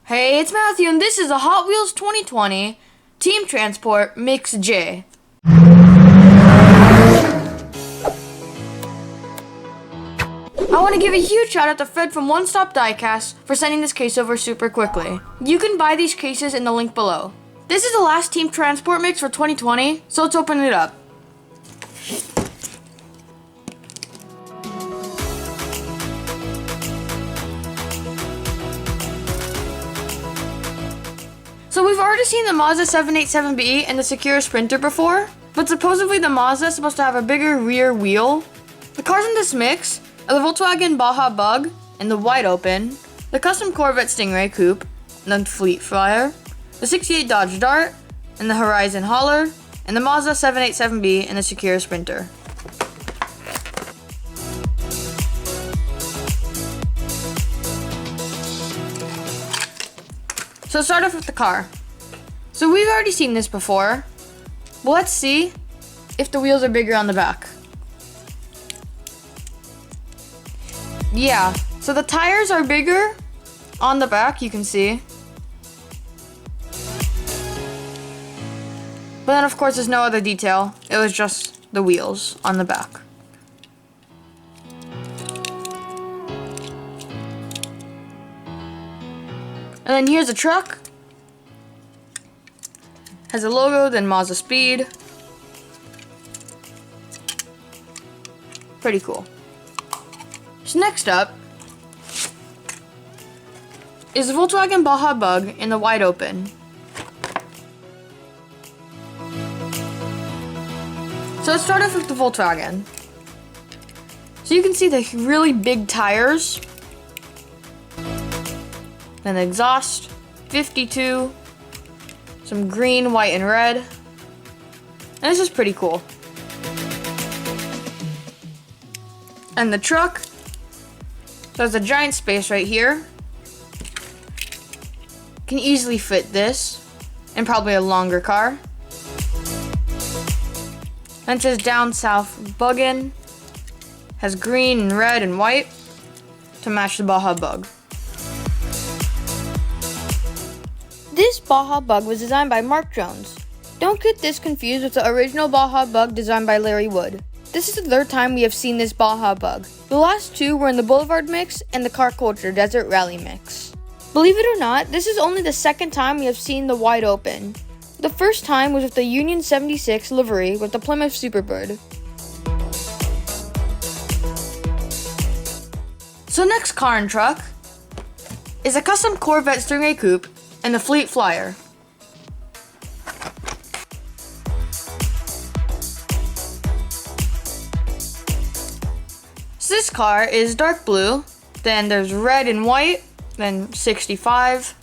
Hey, it's Matthew, and this is a Hot Wheels 2020 Team Transport Mix J. I want to give a huge shout out to Fred from One Stop Diecast for sending this case over super quickly. You can buy these cases in the link below. This is the last Team Transport mix for 2020, so let's open it up. So we've already seen the MAZDA 787B and the SAKURA Sprinter before, but supposedly the MAZDA is supposed to have a bigger rear wheel. The cars in this mix are the Volkswagen Baja Bug and the Wide Open, the custom Corvette Stingray Coupe, and the Fleet Flyer, the 68 Dodge Dart, and the Horizon Hauler, and the MAZDA 787B and the SAKURA Sprinter. So let's start off with the car. So we've already seen this before, but let's see if the wheels are bigger on the back. Yeah, so the tires are bigger on the back, you can see. But then of course there's no other detail, it was just the wheels on the back. And then here's the truck. Has a logo, then MAZDA Speed. Pretty cool. So next up is the Volkswagen Baja Bug in the Wide Open. So let's start off with the Volkswagen. So you can see the really big tires. Then the exhaust, 52, some green, white, and red. And this is pretty cool. And the truck, so there's a giant space right here. Can easily fit this, and probably a longer car. Then it says Down South Buggin', has green and red and white to match the Baja Bug. This Baja Bug was designed by Mark Jones. Don't get this confused with the original Baja Bug designed by Larry Wood. This is the third time we have seen this Baja Bug. The last two were in the Boulevard mix and the Car Culture Desert Rally mix. Believe it or not, this is only the second time we have seen the Wide Open. The first time was with the Union 76 livery with the Plymouth Superbird. So next car and truck is a custom Corvette Stingray Coupe and the Fleet Flyer. So this car is dark blue, then there's red and white, then 65.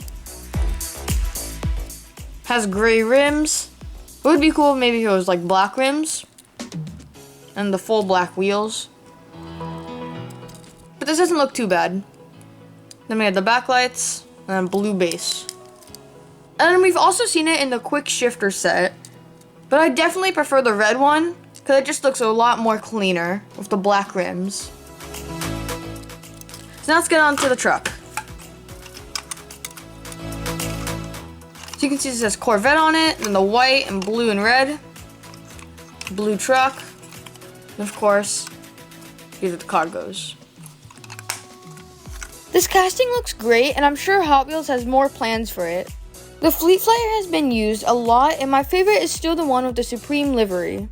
Has gray rims. It would be cool maybe if it was like black rims. And the full black wheels. But this doesn't look too bad. Then we have the backlights and a blue base. And then we've also seen it in the quick shifter set. But I definitely prefer the red one because it just looks a lot more cleaner with the black rims. So now let's get on to the truck. So you can see it says Corvette on it, and the white and blue and red. Blue truck. And of course, here's what the car goes. This casting looks great, and I'm sure Hot Wheels has more plans for it. The Fleet Flyer has been used a lot, and my favorite is still the one with the Supreme livery.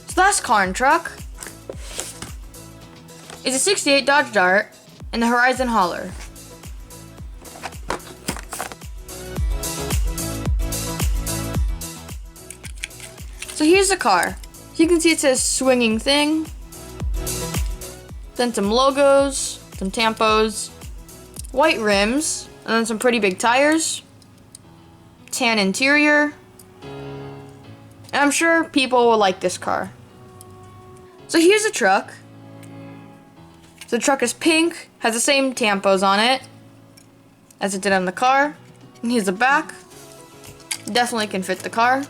So last car and truck is a 68 Dodge Dart and the Horizon Hauler. So here's the car. You can see it says swinging thing. Then some logos, some tampos, white rims, and then some pretty big tires, tan interior, and I'm sure people will like this car. So here's the truck. So the truck is pink, has the same tampos on it as it did on the car, and here's the back. Definitely can fit the car.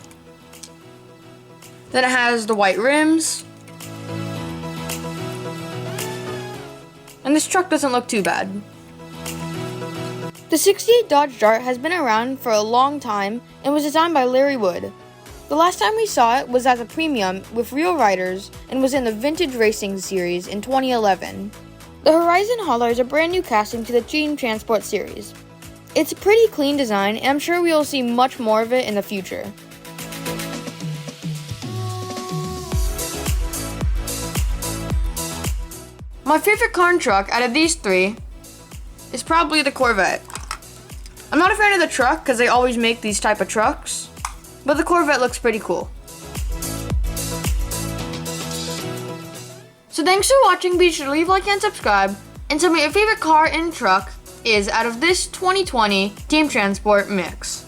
Then it has the white rims, And this truck doesn't look too bad. The 68 Dodge Dart has been around for a long time and was designed by Larry Wood. The last time we saw it was as a premium with real riders and was in the Vintage Racing series in 2011. The Horizon Hauler is a brand new casting to the Team Transport series. It's a pretty clean design and I'm sure we will see much more of it in the future. My favorite car and truck out of these three is probably the Corvette. I'm not a fan of the truck because they always make these type of trucks, but the Corvette looks pretty cool. So thanks for watching, be sure to leave a like and subscribe, and tell me your favorite car and truck is out of this 2020 Team Transport mix.